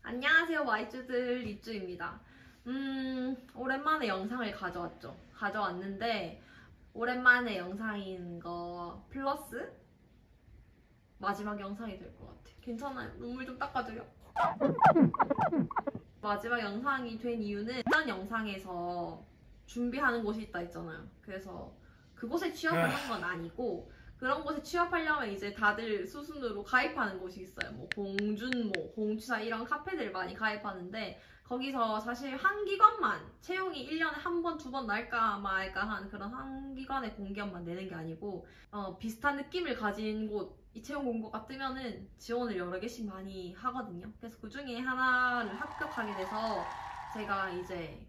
안녕하세요, 와이쭈들 리쭈입니다. 오랜만에 영상을 가져왔는데 오랜만에 영상인 거 플러스 마지막 영상이 될 것 같아. 괜찮아요? 눈물 좀 닦아줘요. 마지막 영상이 된 이유는 이전 영상에서 준비하는 곳이 있다 했잖아요. 그래서 그곳에 취업을 한 건 아니고 그런 곳에 취업하려면 이제 다들 수순으로 가입하는 곳이 있어요. 뭐 공준모, 공취사 이런 카페들 많이 가입하는데 거기서 사실 한 기관만 채용이 1년에 한 번, 두 번 날까 말까 한 그런 한 기관의 공기업만 내는 게 아니고 비슷한 느낌을 가진 곳 이 채용 공고가 뜨면은 지원을 여러 개씩 많이 하거든요. 그래서 그 중에 하나를 합격하게 돼서 제가 이제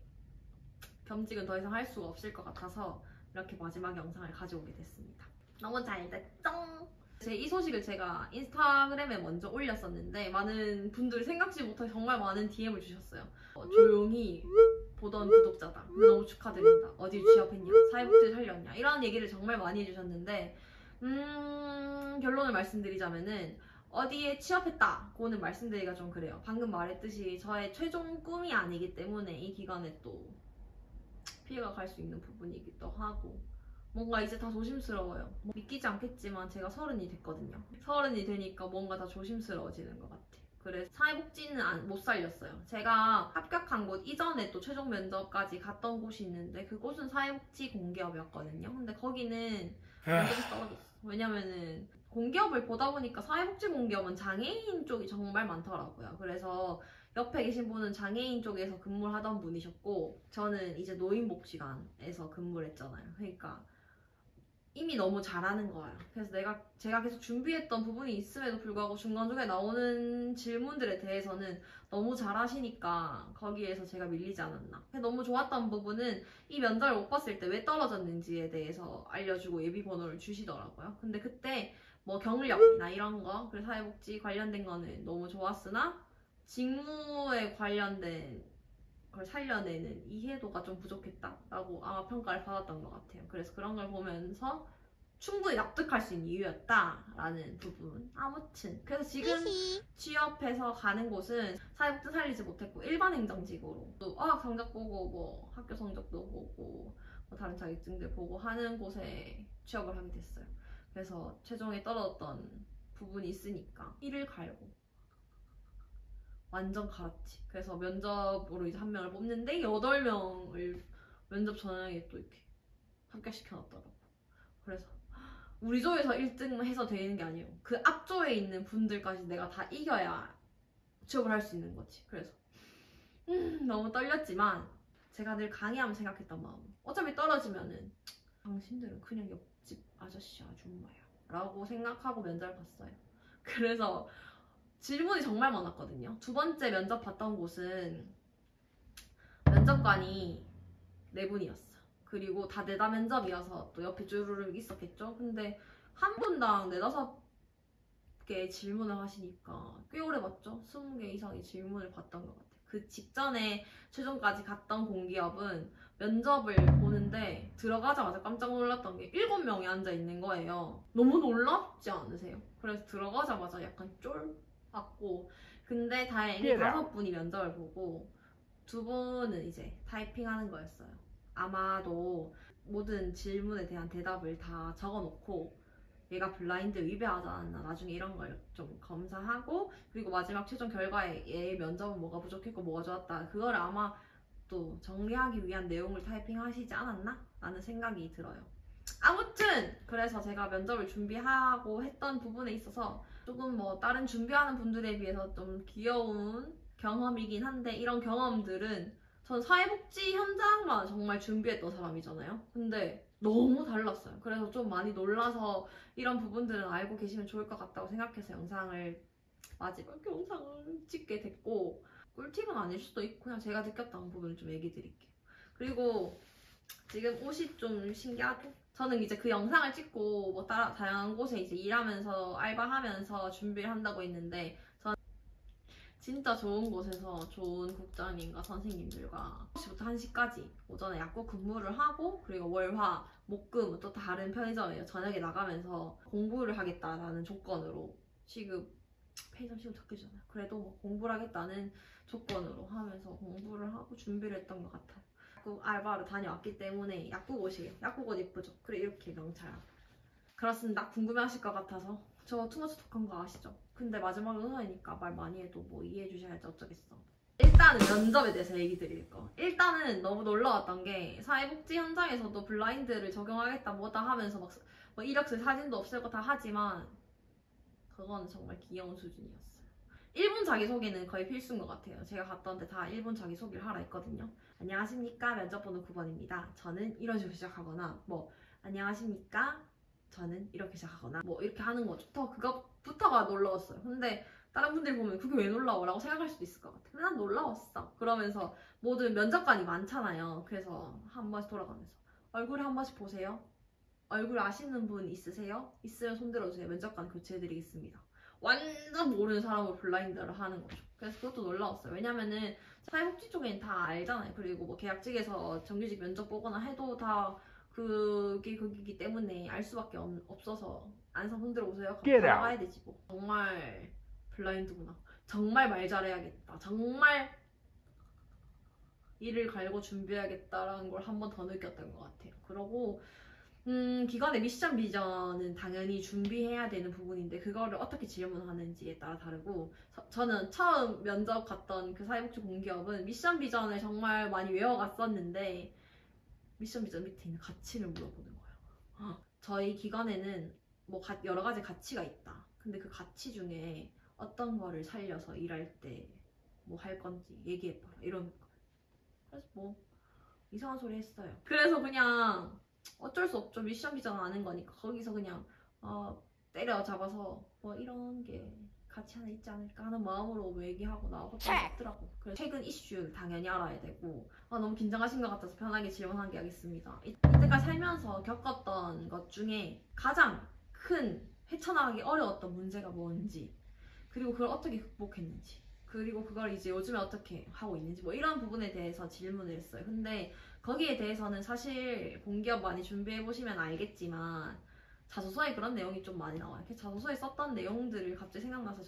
겸직은 더 이상 할 수가 없을 것 같아서 이렇게 마지막 영상을 가져오게 됐습니다. 너무 잘 됐죠? 이 소식을 제가 인스타그램에 먼저 올렸었는데 많은 분들이 생각지 못하게 정말 많은 DM을 주셨어요. 조용히 보던 구독자다. 너무 축하드린다. 어디 취업했냐? 사회복지 살렸냐? 이런 얘기를 정말 많이 해주셨는데 결론을 말씀드리자면은 어디에 취업했다고는 말씀드리기가 좀 그래요. 방금 말했듯이 저의 최종 꿈이 아니기 때문에 이 기간에 또 피해가 갈 수 있는 부분이기도 하고 뭔가 이제 다 조심스러워요. 믿기지 않겠지만 제가 30이 됐거든요. 30이 되니까 뭔가 다 조심스러워지는 것 같아. 그래서 사회복지는 못 살렸어요. 제가 합격한 곳 이전에 또 최종 면접까지 갔던 곳이 있는데 그곳은 사회복지 공기업이었거든요. 근데 거기는 면접이 떨어졌어. 왜냐면은 공기업을 보다 보니까 사회복지 공기업은 장애인 쪽이 정말 많더라고요. 그래서 옆에 계신 분은 장애인 쪽에서 근무를 하던 분이셨고 저는 이제 노인복지관에서 근무를 했잖아요. 그러니까 이미 너무 잘하는 거예요. 그래서 제가 계속 준비했던 부분이 있음에도 불구하고 중간중간에 나오는 질문들에 대해서는 너무 잘하시니까 거기에서 제가 밀리지 않았나. 너무 좋았던 부분은 이 면접을 못 봤을 때 왜 떨어졌는지에 대해서 알려주고 예비번호를 주시더라고요. 근데 그때 뭐 경력이나 이런 거, 그리고 사회복지 관련된 거는 너무 좋았으나 직무에 관련된 걸 살려내는 이해도가 좀 부족했다라고 아마 평가를 받았던 것 같아요. 그래서 그런 걸 보면서 충분히 납득할 수 있는 이유였다라는 부분. 아무튼 그래서 지금 취업해서 가는 곳은 사회복지 살리지 못했고 일반 행정직으로 또 어학 성적 보고 뭐 학교 성적도 보고 뭐 다른 자격증들 보고 하는 곳에 취업을 하게 됐어요. 그래서 최종에 떨어졌던 부분이 있으니까 이를 갈고 완전 갈았지. 그래서 면접으로 이제 한 명을 뽑는데 8명을 면접 전형에 또 이렇게 합격시켜놨더라고. 그래서 우리 조에서 1등 해서 되는 게 아니에요. 그 앞조에 있는 분들까지 내가 다 이겨야 취업을 할 수 있는 거지. 그래서 너무 떨렸지만 제가 늘 강의하면 생각했던 마음. 어차피 떨어지면은 당신들은 그냥 옆집 아저씨 아줌마야 라고 생각하고 면접을 봤어요. 그래서 질문이 정말 많았거든요. 두 번째 면접 봤던 곳은 면접관이 4분이었어. 그리고 다 내다 면접이어서 또 옆에 쭈루룩 있었겠죠? 근데 한 분당 4-5개 질문을 하시니까 꽤 오래 봤죠? 20개 이상의 질문을 봤던 것 같아요. 그 직전에 최종까지 갔던 공기업은 면접을 보는데 들어가자마자 깜짝 놀랐던 게 7명이 앉아있는 거예요. 너무 놀랍지 않으세요? 그래서 들어가자마자 약간 쫄 받고 근데 다행히 5분이 면접을 보고 2분은 이제 타이핑하는 거였어요. 아마도 모든 질문에 대한 대답을 다 적어놓고 얘가 블라인드 위배하지 않았나 나중에 이런 걸 좀 검사하고 그리고 마지막 최종 결과에 얘의 면접은 뭐가 부족했고 뭐가 좋았다 그걸 아마 또 정리하기 위한 내용을 타이핑하시지 않았나? 라는 생각이 들어요. 아무튼 그래서 제가 면접을 준비하고 했던 부분에 있어서 조금 뭐 다른 준비하는 분들에 비해서 좀 귀여운 경험이긴 한데 이런 경험들은 전 사회복지 현장만 정말 준비했던 사람이잖아요. 근데 너무 달랐어요. 그래서 좀 많이 놀라서 이런 부분들은 알고 계시면 좋을 것 같다고 생각해서 마지막 영상을 찍게 됐고 꿀팁은 아닐 수도 있고 그냥 제가 느꼈던 부분을 좀 얘기 드릴게요. 그리고 지금 옷이 좀 신기하죠? 저는 이제 그 영상을 찍고 뭐 다양한 곳에 이제 일하면서 알바하면서 준비를 한다고 했는데 저는 진짜 좋은 곳에서 좋은 국장님과 선생님들과 9시부터 1시까지 오전에 약국 근무를 하고 그리고 월화, 목금 또 다른 편의점에 저녁에 나가면서 공부를 하겠다라는 조건으로 시급 페이 30은 적게 주잖아요. 그래도 뭐 공부를 하겠다는 조건으로 하면서 공부를 하고 준비를 했던 것 같아요. 약국 알바를 다녀왔기 때문에 약국 옷이에요. 약국 옷 예쁘죠? 그래 이렇게 명찰. 그렇습니다. 궁금해하실 것 같아서 저 투머치 톡한 거 아시죠? 근데 마지막에 의사이니까 말 많이 해도 뭐 이해해 주셔야지 어쩌겠어. 일단은 면접에 대해서 얘기 드릴 거. 일단은 너무 놀라웠던 게 사회복지 현장에서도 블라인드를 적용하겠다 뭐다 하면서 막 뭐 이력서 사진도 없애고 다 하지만 그건 정말 귀여운 수준이었어요. 1분 자기소개는 거의 필수인 것 같아요. 제가 갔던 데 다 1분 자기소개를 하라 했거든요. 안녕하십니까 면접번호 9번입니다. 저는 이런 식으로 시작하거나 뭐 안녕하십니까 저는 이렇게 시작하거나 뭐 이렇게 하는 거죠. 그것부터가 놀라웠어요. 근데 다른 분들 보면 그게 왜 놀라워? 라고 생각할 수도 있을 것 같아. 근데 난 놀라웠어. 그러면서 모든 면접관이 많잖아요. 그래서 한 번씩 돌아가면서 얼굴에 한 번씩 보세요. 얼굴 아시는 분 있으세요? 있으면 손 들어주세요. 면접관 교체해드리겠습니다. 완전 모르는 사람으로 블라인드를 하는 거죠. 그래서 그것도 놀라웠어요. 왜냐면은 사회복지 쪽에는 다 알잖아요. 그리고 뭐 계약직에서 정규직 면접 보거나 해도 다 그게 거기기 때문에 알 수밖에 없어서 안상 손 들어보세요. 나가야 되지 뭐. 정말 블라인드구나. 정말 말 잘해야겠다. 정말 이를 갈고 준비해야겠다라는 걸 한 번 더 느꼈던 것 같아요. 그러고 기관의 미션 비전은 당연히 준비해야 되는 부분인데 그거를 어떻게 질문하는지에 따라 다르고 저는 처음 면접 갔던 그 사회복지 공기업은 미션 비전을 정말 많이 외워갔었는데 미션 비전 밑에 있는 가치를 물어보는 거예요. 저희 기관에는 뭐 여러 가지 가치가 있다. 근데 그 가치 중에 어떤 거를 살려서 일할 때 뭐 할 건지 얘기해봐라 이런 거. 그래서 뭐 이상한 소리 했어요. 그래서 그냥 어쩔 수 없죠. 미션 비전 아는 거니까 거기서 그냥 때려잡아서 뭐 이런 게 같이 하나 있지 않을까 하는 마음으로 얘기하고 나와서 없더라고. 그래서 최근 이슈 당연히 알아야 되고 너무 긴장하신 것 같아서 편하게 질문하게 하겠습니다. 이때까지 살면서 겪었던 것 중에 가장 큰 헤쳐나가기 어려웠던 문제가 뭔지 그리고 그걸 어떻게 극복했는지 그리고 그걸 이제 요즘에 어떻게 하고 있는지 뭐 이런 부분에 대해서 질문을 했어요. 근데 거기에 대해서는 사실 공기업 많이 준비해보시면 알겠지만 자소서에 그런 내용이 좀 많이 나와요. 자소서에 썼던 내용들을 갑자기 생각나서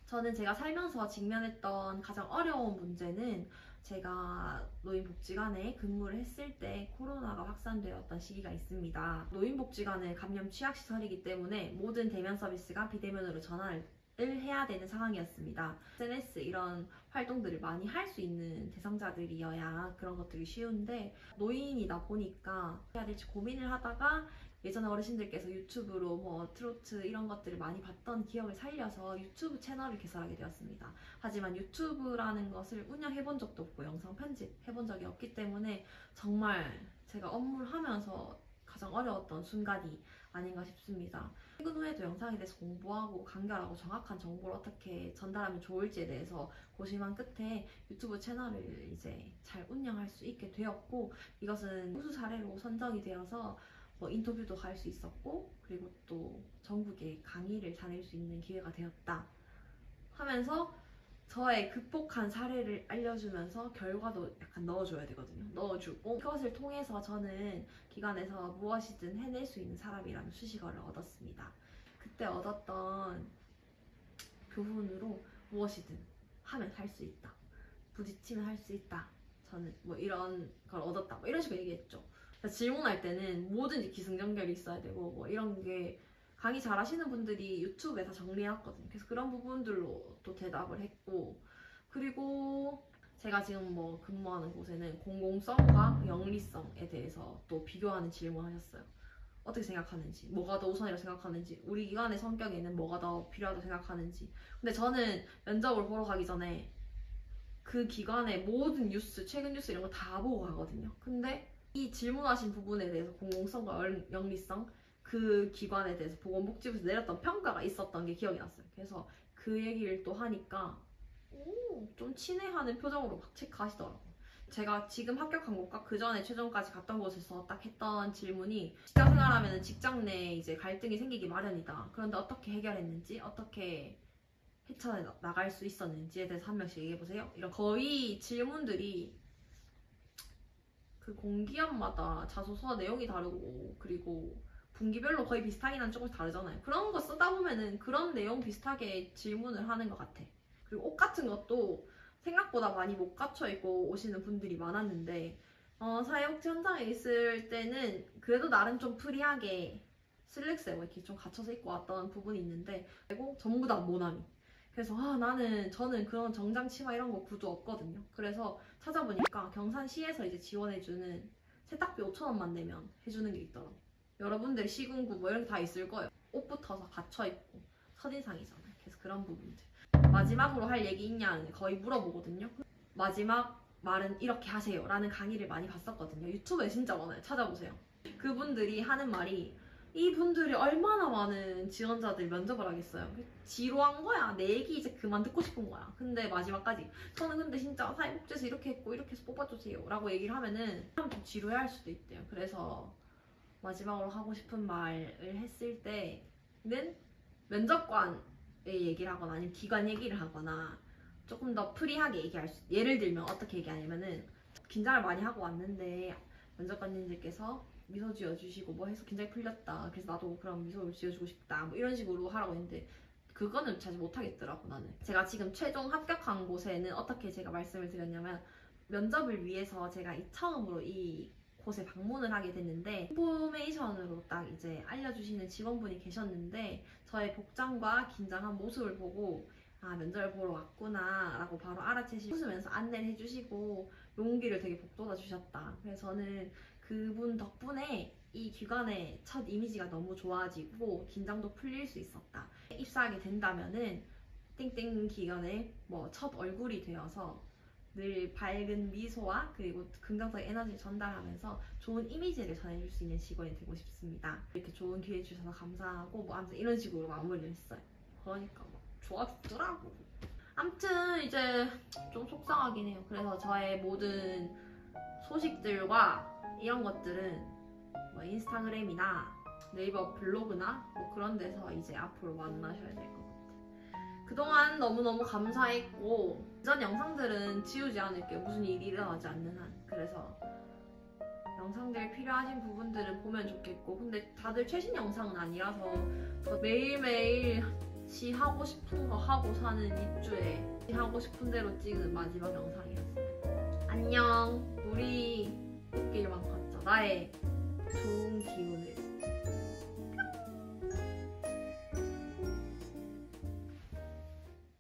저는 제가 살면서 직면했던 가장 어려운 문제는 제가 노인복지관에 근무를 했을 때 코로나가 확산되었던 시기가 있습니다. 노인복지관은 감염 취약시설이기 때문에 모든 대면 서비스가 비대면으로 전환을 해야 되는 상황이었습니다. SNS 이런 활동들을 많이 할 수 있는 대상자들이어야 그런 것들이 쉬운데 노인이다 보니까 해야 될지 고민을 하다가 예전에 어르신들께서 유튜브로 뭐 트로트 이런 것들을 많이 봤던 기억을 살려서 유튜브 채널을 개설하게 되었습니다. 하지만 유튜브라는 것을 운영해본 적도 없고 영상 편집해본 적이 없기 때문에 정말 제가 업무를 하면서 가장 어려웠던 순간이 아닌가 싶습니다. 퇴근 후에도 영상에 대해서 공부하고 간결하고 정확한 정보를 어떻게 전달하면 좋을지에 대해서 고심한 끝에 유튜브 채널을 이제 잘 운영할 수 있게 되었고 이것은 우수 사례로 선정이 되어서 뭐 인터뷰도 갈 수 있었고 그리고 또 전국에 강의를 다닐 수 있는 기회가 되었다 하면서 저의 극복한 사례를 알려주면서 결과도 약간 넣어줘야 되거든요. 넣어주고 그것을 통해서 저는 기관에서 무엇이든 해낼 수 있는 사람이라는 수식어를 얻었습니다. 그때 얻었던 교훈으로 무엇이든 하면 할 수 있다. 부딪히면 할 수 있다. 저는 뭐 이런 걸 얻었다. 뭐 이런 식으로 얘기했죠. 질문할 때는 뭐든지 기승전결이 있어야 되고 뭐 이런 게 강의 잘 하시는 분들이 유튜브에 다 정리해놨거든요. 그래서 그런 부분들로 또 대답을 했고 그리고 제가 지금 뭐 근무하는 곳에는 공공성과 영리성에 대해서 또 비교하는 질문을 하셨어요. 어떻게 생각하는지, 뭐가 더 우선이라고 생각하는지, 우리 기관의 성격에는 뭐가 더 필요하다고 생각하는지. 근데 저는 면접을 보러 가기 전에 그 기관의 모든 뉴스, 최근 뉴스 이런 거 다 보고 가거든요. 근데 이 질문하신 부분에 대해서 공공성과 영리성 그 기관에 대해서 보건복지부에서 내렸던 평가가 있었던 게 기억이 났어요. 그래서 그 얘기를 또 하니까 좀 친해하는 표정으로 막 체크하시더라고요. 제가 지금 합격한 곳과 그 전에 최종까지 갔던 곳에서 딱 했던 질문이 직장 생활하면 직장 내에 이제 갈등이 생기기 마련이다. 그런데 어떻게 해결했는지, 어떻게 헤쳐나갈 수 있었는지에 대해서 한 명씩 얘기해보세요. 이런 거의 질문들이 그 공기업마다 자소서 내용이 다르고 그리고 분기별로 거의 비슷하긴 한 조금씩 다르잖아요. 그런 거 쓰다 보면은 그런 내용 비슷하게 질문을 하는 것 같아. 그리고 옷 같은 것도 생각보다 많이 못 갖춰 입고 오시는 분들이 많았는데 사회복지 현장에 있을 때는 그래도 나름 좀 프리하게 슬랙스에 뭐 이렇게 좀 갖춰서 입고 왔던 부분이 있는데 그리고 전부 다 모나미. 그래서 저는 그런 정장 치마 이런 거 구두 없거든요. 그래서 찾아보니까 경산시에서 이제 지원해주는 세탁비 5,000원만 내면 해주는 게 있더라고요. 여러분들 시군구 뭐 이런 게 다 있을 거예요. 옷부터서 갖춰 입고 첫인상이잖아요. 그래서 그런 부분들. 마지막으로 할 얘기 있냐 거의 물어보거든요. 마지막 말은 이렇게 하세요 라는 강의를 많이 봤었거든요. 유튜브에 진짜 많아요. 찾아보세요. 그분들이 하는 말이 이분들이 얼마나 많은 지원자들 면접을 하겠어요. 지루한 거야. 내 얘기 이제 그만 듣고 싶은 거야. 근데 마지막까지 저는 근데 진짜 사회복지에서 이렇게 했고 이렇게 해서 뽑아주세요 라고 얘기를 하면은 좀 지루해할 수도 있대요. 그래서 마지막으로 하고 싶은 말을 했을 때는 면접관의 얘기를 하거나 아니면 기관 얘기를 하거나 조금 더 프리하게 얘기할 수. 예를 들면 어떻게 얘기하냐면은 긴장을 많이 하고 왔는데 면접관님들께서 미소 지어주시고 뭐 해서 긴장이 풀렸다. 그래서 나도 그럼 미소를 지어주고 싶다. 뭐 이런 식으로 하라고 했는데 그거는 잘 못하겠더라고 나는. 제가 지금 최종 합격한 곳에는 어떻게 제가 말씀을 드렸냐면 면접을 위해서 제가 처음으로 이 곳에 방문을 하게 됐는데 인포메이션으로 딱 이제 알려주시는 직원분이 계셨는데 저의 복장과 긴장한 모습을 보고 면접을 보러 왔구나 라고 바로 알아채시고 웃으면서 안내를 해주시고 용기를 되게 북돋아 주셨다. 그래서 저는 그분 덕분에 이 기관의 첫 이미지가 너무 좋아지고 긴장도 풀릴 수 있었다. 입사하게 된다면은 땡땡 기관의 첫 얼굴이 되어서 늘 밝은 미소와 그리고 긍정적인 에너지를 전달하면서 좋은 이미지를 전해줄 수 있는 직원이 되고 싶습니다. 이렇게 좋은 기회 주셔서 감사하고 아무튼 이런 식으로 마무리를 했어요. 그러니까 좋아 죽더라고. 아무튼 이제 좀 속상하긴 해요. 그래서 저의 모든 소식들과 이런 것들은 인스타그램이나 네이버 블로그나 그런 데서 이제 앞으로 만나셔야 될 것 같아요. 그동안 너무너무 감사했고 이전 영상들은 지우지 않을게요. 무슨 일이 일어나지 않는 한. 그래서 영상들 필요하신 부분들은 보면 좋겠고 근데 다들 최신 영상은 아니라서 저 매일매일 하고 싶은 거 하고 사는 입주에 하고 싶은 대로 찍은 마지막 영상이었어요. 안녕. 우리 꽃길만 걷자. 나의 좋은 기운을